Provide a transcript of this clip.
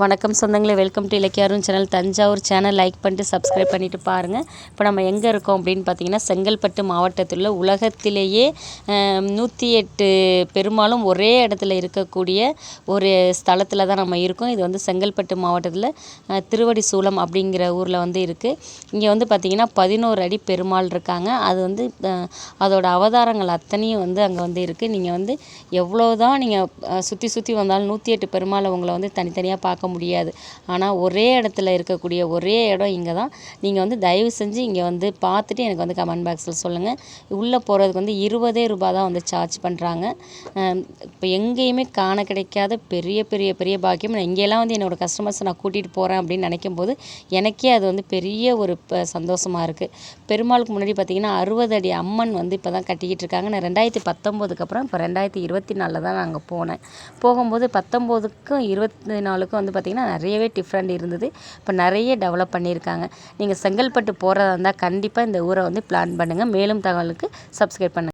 வணக்கம் சொந்தங்களே, welcome to இலக்கிய Arun channel. Thanjavur channel like பண்ணிட்டு சப்ஸ்கிரைப் பண்ணிவிட்டு பாருங்கள். இப்போ நம்ம எங்கே இருக்கோம் அப்படின்னு பார்த்தீங்கன்னா, செங்கல்பட்டு மாவட்டத்தில் உள்ள உலகத்திலேயே 108 பெருமாளும் ஒரே இடத்துல இருக்கக்கூடிய ஒரு ஸ்தலத்தில் தான் நம்ம இருக்கோம். இது வந்து செங்கல்பட்டு மாவட்டத்தில் திருவடி சூலம் அப்படிங்கிற ஊரில் வந்து இருக்குது. இங்கே வந்து பார்த்திங்கன்னா 11 அடி பெருமாள் இருக்காங்க. அது வந்து அதோட அவதாரங்கள் அத்தனையும் வந்து அங்கே வந்து இருக்குது. நீங்கள் வந்து எவ்வளோ தான் நீங்கள் சுற்றி சுற்றி வந்தாலும் 108 பெருமாளை உங்களை வந்து தனித்தனியாக பார்க்க முடியாது. ஆனால் ஒரே இடத்துல இருக்கக்கூடிய ஒரே இடம் இங்கே தான். நீங்கள் வந்து தயவு செஞ்சு இங்கே வந்து பார்த்துட்டு எனக்கு வந்து கமெண்ட் பாக்ஸில் சொல்லுங்கள். உள்ளே போகிறதுக்கு வந்து 20 ரூபா தான் வந்து சார்ஜ் பண்ணுறாங்க. இப்போ எங்கேயுமே காண கிடைக்காத பெரிய பெரிய பெரிய பாக்கியம். நான் இங்கெல்லாம் வந்து என்னோடய கஸ்டமர்ஸை நான் கூட்டிகிட்டு போகிறேன் அப்படின்னு நினைக்கும் போது எனக்கே அது வந்து பெரிய ஒரு சந்தோஷமாக இருக்குது. பெருமாளுக்கு முன்னாடி பார்த்திங்கன்னா 60 அடி அம்மன் வந்து இப்போ தான் கட்டிக்கிட்டு இருக்காங்க. நான் 2019க்கு அப்புறம் இப்போ 2024 தான் நாங்கள் போனேன். போகும்போது 19க்கும் 24க்கும் வந்து பார்த்திங்கன்னா நிறையவே டிஃப்ரெண்ட் இருந்தது. இப்போ நிறைய டெவலப் பண்ணியிருக்காங்க. நீங்கள் செங்கல்பட்டு போகிறதா இருந்தால் கண்டிப்பாக இந்த ஊரை வந்து பிளான் பண்ணுங்கள். மேலும் தகவலுக்கு சப்ஸ்கிரைப் பண்ணுங்கள்.